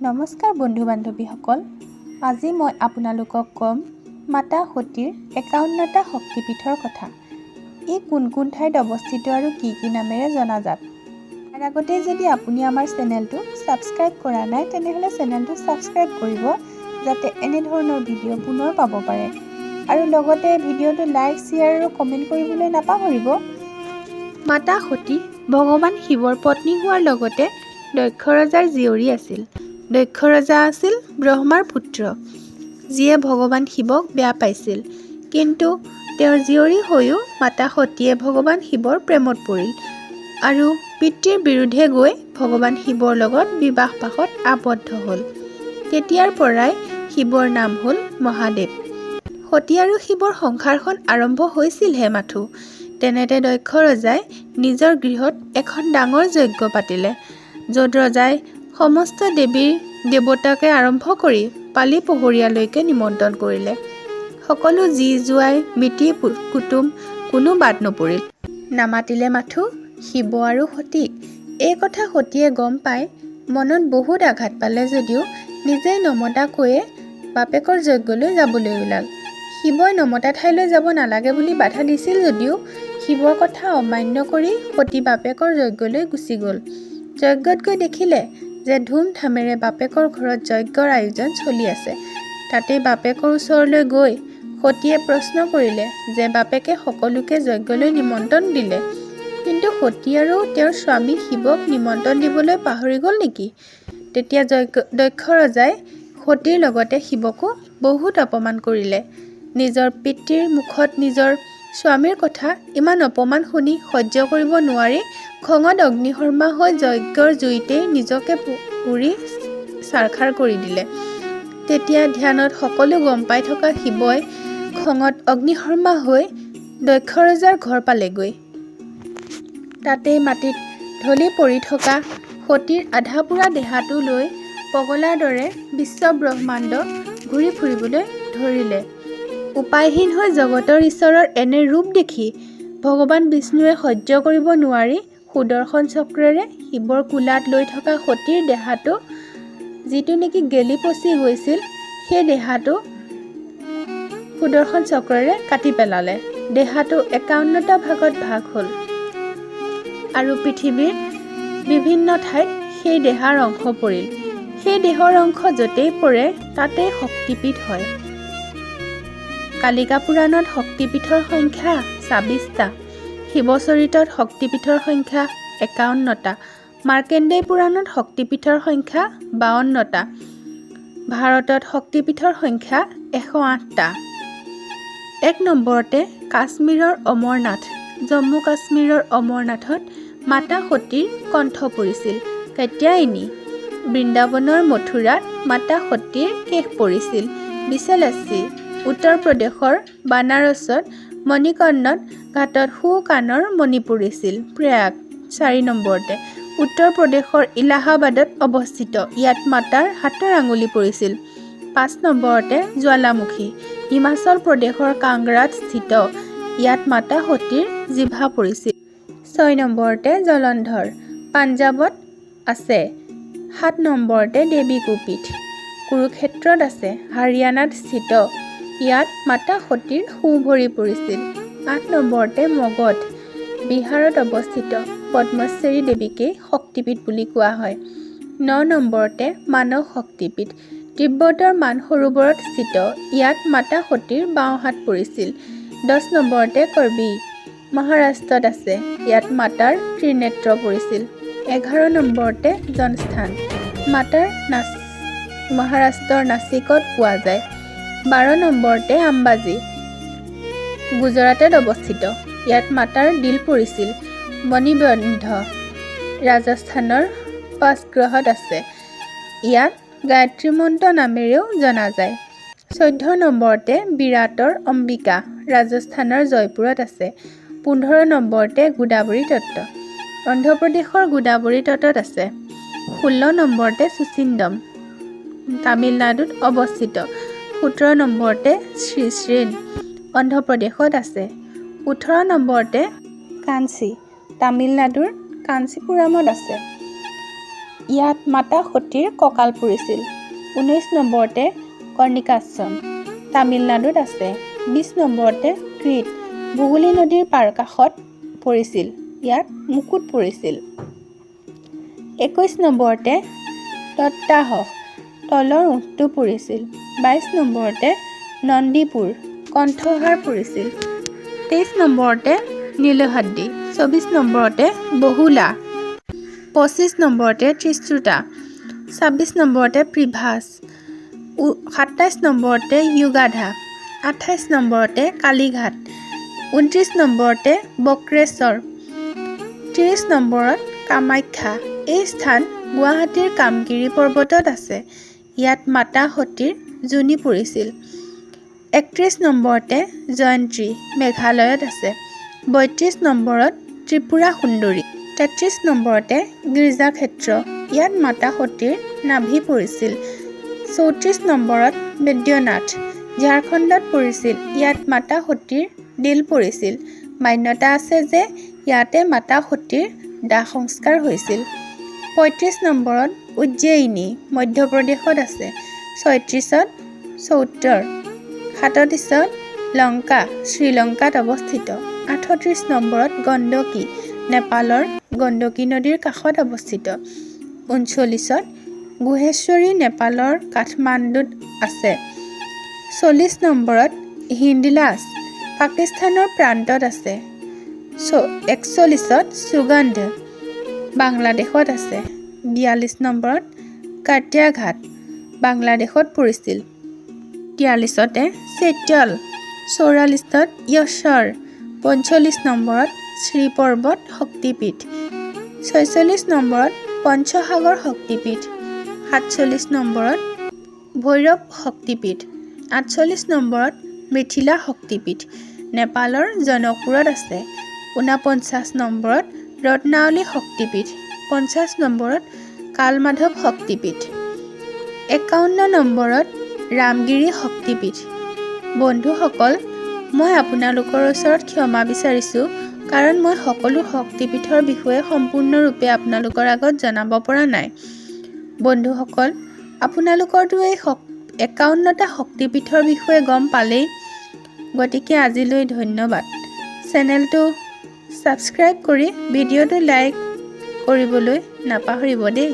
নমস্কাৰ বন্ধু বান্ধৱীসকল, আজি মই আপোনালোকক ক'ম মাতা সতীৰ ৫১টা শক্তিপীঠৰ কথা। ই কোন কোন ঠাইত অৱস্থিত আৰু কি কি নামেৰে জনাজাত। তাৰ আগতে যদি আপুনি আমাৰ চেনেলটো ছাবস্ক্ৰাইব কৰা নাই তেনেহ'লে চেনেলটো ছাবস্ক্ৰাইব কৰিব, যাতে এনেধৰণৰ ভিডিঅ' পুনৰ পাব পাৰে। আৰু লগতে ভিডিঅ'টো লাইক, শ্বেয়াৰ আৰু কমেণ্ট কৰিবলৈ নাপাহৰিব। মাতা সতী ভগৱান শিৱৰ পত্নী হোৱাৰ লগতে দক্ষ ৰজাৰ জীয়ৰী আছিল। দক্ষ ৰজা আছিল ব্ৰহ্মাৰ পুত্ৰ, যিয়ে ভগৱান শিৱক বেয়া পাইছিল। কিন্তু তেওঁৰ জীয়ৰী হৈও মাতা সতীয়ে ভগৱান শিৱৰ প্ৰেমত পৰিল আৰু পিতৃৰ বিৰুদ্ধে গৈ ভগৱান শিৱৰ লগত বিবাহ পাশত আবদ্ধ হ'ল। তেতিয়াৰ পৰাই শিৱৰ নাম হ'ল মহাদেৱ। সতী আৰু শিৱৰ সংসাৰখন আৰম্ভ হৈছিলহে মাথো। তেনেতে দক্ষ ৰজাই নিজৰ গৃহত এখন ডাঙৰ যজ্ঞ পাতিলে, য'ত ৰজাই সমস্ত দেৱীৰ দেৱতাকে আৰম্ভ কৰি পালি পহৰীয়ালৈকে নিমন্ত্ৰণ কৰিলে। সকলো জী জোৱাই মিতিৰ কুটুম কোনো বাদ নপৰিল। নামাতিলে মাথো শিৱ আৰু সতীক। এই কথা সতীয়ে গম পাই মনত বহুত আঘাত পালে যদিও নিজেই নমতাকৈয়ে বাপেকৰ যজ্ঞলৈ যাবলৈ ওলাল। শিৱই নমতা ঠাইলৈ যাব নালাগে বুলি বাধা দিছিল যদিও শিৱৰ কথা অমান্য কৰি সতী বাপেকৰ যজ্ঞলৈ গুচি গ'ল। যজ্ঞত গৈ দেখিলে যে ধুমধামেৰে বাপেকৰ ঘৰত যজ্ঞৰ আয়োজন চলি আছে। তাতেই বাপেকৰ ওচৰলৈ গৈ সতীয়ে প্ৰশ্ন কৰিলে যে বাপেকে সকলোকে যজ্ঞলৈ নিমন্ত্ৰণ দিলে, কিন্তু সতী আৰু তেওঁৰ স্বামী শিৱক নিমন্ত্ৰণ দিবলৈ পাহৰি গ'ল নেকি? তেতিয়া দক্ষ ৰজাই সতীৰ লগতে শিৱকো বহুত অপমান কৰিলে। নিজৰ পিতৃৰ মুখত নিজৰ স্বামীৰ কথা ইমান অপমান শুনি সহ্য কৰিব নোৱাৰি খঙত অগ্নিশৰ্মা হৈ যজ্ঞৰ জুইতেই নিজকে পুৰি ছাৰখাৰ কৰি দিলে। তেতিয়া ধ্যানত সকলো গম পাই থকা শিৱই খঙত অগ্নিশৰ্মা হৈ দক্ষ ৰজাৰ ঘৰ পালেগৈ। তাতেই মাটিত ঢলি পৰি থকা সতীৰ আধা পোৰা দেহাটো লৈ পগলাৰ দৰে বিশ্ব ব্ৰহ্মাণ্ড ঘূৰি ফুৰিবলৈ ধৰিলে। উপায়হীন হৈ জগতৰ ঈশ্বৰৰ এনে ৰূপ দেখি ভগৱান বিষ্ণুৱে সহ্য কৰিব নোৱাৰি সুদৰ্শন চক্ৰেৰে শিৱৰ কোলাত লৈ থকা সতীৰ দেহাটো, যিটো নেকি গেলি পচি গৈছিল, সেই দেহাটো সুদৰ্শন চক্ৰেৰে কাটি পেলালে। দেহাটো ৫১টা ভাগত ভাগ হ'ল আৰু পৃথিৱীৰ বিভিন্ন ঠাইত সেই দেহাৰ অংশ পৰিল। সেই দেহৰ অংশ য'তেই পৰে তাতেই শক্তিপীঠ হয়। কালিকা পুৰাণত শক্তিপীঠৰ সংখ্যা ২৬টা, শিৱচৰিতত শক্তিপীঠৰ সংখ্যা ৫১টা, মাৰ্কণ্ডেয় পুৰাণত শক্তিপীঠৰ সংখ্যা ৫২টা, ভাৰতত শক্তিপীঠৰ সংখ্যা ১০৮টা। ১ নম্বৰতে কাশ্মীৰৰ অমৰনাথ। জম্মু কাশ্মীৰৰ অমৰনাথত মাতা সতীৰ কণ্ঠ পৰিছিল কাত্যায়নী। বৃন্দাবনৰ মথুৰাত মাতা সতীৰ কেশ পৰিছিল বিশালাক্ষী। উত্তৰ প্ৰদেশৰ বানাৰসত মণিকৰ্ণিকা ঘাটত সোঁ-কাণৰ মণি পৰিছিল প্ৰয়াগ। ৪ নম্বৰতে উত্তৰ প্ৰদেশৰ এলাহাবাদত অৱস্থিত, ইয়াত মাতাৰ হাতৰ আঙুলি পৰিছিল। ৫ নম্বৰতে জ্বালামুখী, হিমাচল প্ৰদেশৰ কাংৰাত স্থিত, ইয়াত মাতা সতীৰ জিভা পৰিছিল। ৬ নম্বৰতে জলন্ধৰ, পাঞ্জাৱত আছে। ৭ নম্বৰতে দেৱীকুপীঠ, কুৰুক্ষেত্ৰত আছে, হাৰিয়ানাত স্থিত, ইয়াত মাতা সতীৰ সোঁ ভৰি পৰিছিল। ৮ নম্বৰতে মগধ, বিহাৰত অৱস্থিত, পদ্মশ্বেৰী দেৱীকেই শক্তিপীঠ বুলি কোৱা হয়। ৯ নম্বৰতে মানস শক্তিপীঠ, তিব্বতৰ মানসৰোবৰত স্থিত, ইয়াত মাতা সতীৰ বাওঁ হাত পৰিছিল। ১০ নম্বৰতে কৰ্বী, মহাৰাষ্ট্ৰত আছে, ইয়াত মাতাৰ ত্ৰিনেত্ৰ পৰিছিল। ১১ নম্বৰতে জনস্থান, মাতাৰ মহাৰাষ্ট্ৰৰ নাছিকত পোৱা যায়। ১২ নম্বৰতে আম্বাজী, গুজৰাটত অৱস্থিত, ইয়াত মাতাৰ দিল পৰিছিল। মণিবন্ধ, ৰাজস্থানৰ পাঁচগ্ৰহত আছে, ইয়াত গায়ত্ৰী মন্ত্ৰ নামেৰেও জনা যায়। ১৪ নম্বৰতে বিৰাটৰ অম্বিকা, ৰাজস্থানৰ জয়পুৰত আছে। ১৫ নম্বৰতে গোদাবৰী তত্ত্ব, অন্ধ্ৰপ্ৰদেশৰ গোদাবৰী তটত আছে। ১৬ নম্বৰতে সুচিন্দ্ৰম, তামিলনাডুত অৱস্থিত। ১৭ নম্বৰতে শ্ৰীশৃন, অন্ধ্ৰপ্ৰদেশত আছে। ১৮ নম্বৰতে কাঞ্চী, তামিলনাডুৰ কাঞ্চীপুৰমত আছে। ইয়াত মাতা সতীৰ কঁকাল পৰিছিল। 19 নম্বৰতে কৰ্ণিকাশ্ৰম তামিলনাডুত আছে। 20 নম্বৰতে ক্ৰিট হুগলী নদীৰ পাৰ কাষত পৰিছিল। ইয়াত মুকুট পৰিছিল। 21 নম্বৰতে তত্তাহক তলৰ উঁঠটো পৰিছিল। 22 নম্বৰতে নন্দীপুৰ কণ্ঠহাৰ পৰিছিল। 23 নম্বৰতে নীলহদ্দি। 24 নম্বৰতে বহুলা। 25 নম্বৰতে ত্ৰিশ্ৰুতা। 26 নম্বৰতে প্ৰিভাছ। 27 নম্বৰতে য়ুগাধা। 28 নম্বৰতে কালীঘাট। 29 নম্বৰতে বক্ৰেশ্বৰ। 30 নম্বৰত কামাখ্যা। এই স্থান গুৱাহাটীৰ কামগিৰি পৰ্বতত আছে। ইয়াত মাতা সতীৰ জুনি পৰিছিল। 31 নম্বৰতে জয়ন্ত্ৰী মেঘালয়ত আছে। 32 নম্বৰত ত্ৰিপুৰা সুন্দৰী। 33 নম্বৰতে গীৰ্জাক্ষেত্ৰ ইয়াত মাতা সতীৰ নাভি পৰিছিল। 34 নম্বৰত বৈদ্যনাথ ঝাৰখণ্ডত পৰিছিল। ইয়াত মাতা সতীৰ দিল পৰিছিল। মান্যতা আছে যে ইয়াতে মাতা সতীৰ দাহ সংস্কাৰ হৈছিল। 35 নম্বৰত উজ্জয়িনী মধ্যপ্ৰদেশত আছে। 36ত চৌত্তৰ। 37ত লংকা শ্ৰীলংকাত অৱস্থিত। 38 নম্বৰত গণ্ডকী নেপালৰ গণ্ডকী নদীৰ কাষত অৱস্থিত। 39ত গুহেশ্বৰী নেপালৰ কাঠমাণ্ডুত আছে। 40 নম্বৰত হিন্দলাজ পাকিস্তানৰ প্ৰান্তত আছে। 41ত সুগন্ধ বাংলাদেশত আছে। 42 নম্বৰত কাটিয়াঘাট বাংলাদেশত পৰিছিল। 43তে চেত্যল। 44ত য়শৰ। 45 নম্বৰত শ্ৰীপৰ্বত শক্তিপীঠ। 46 নম্বৰত পঞ্চসাগৰ শক্তিপীঠ। 47 নম্বৰত ভৈৰৱ শক্তিপীঠ। 48 নম্বৰত মিথিলা শক্তিপীঠ নেপালৰ জনকপুৰত আছে। 49 নম্বৰত ৰত্নাৱলী শক্তিপীঠ। 50 নম্বৰত কালমাধৱ শক্তিপীঠ। 51 নম্বৰত ৰামগিৰি শক্তিপীঠ। বন্ধুসকল, মই আপোনালোকৰ ওচৰত ক্ষমা বিচাৰিছোঁ কাৰণ মই সকলো শক্তিপীঠৰ বিষয়ে সম্পূৰ্ণৰূপে আপোনালোকৰ আগত জনাব পৰা নাই। বন্ধুসকল, আপোনালোকৰতো এই 51টা শক্তিপীঠৰ বিষয়ে গম পালেই। গতিকে আজিলৈ ধন্যবাদ। চেনেলটো ছাবস্ক্ৰাইব কৰি ভিডিঅ'টো লাইক কৰিবলৈ নাপাহৰিব দেই।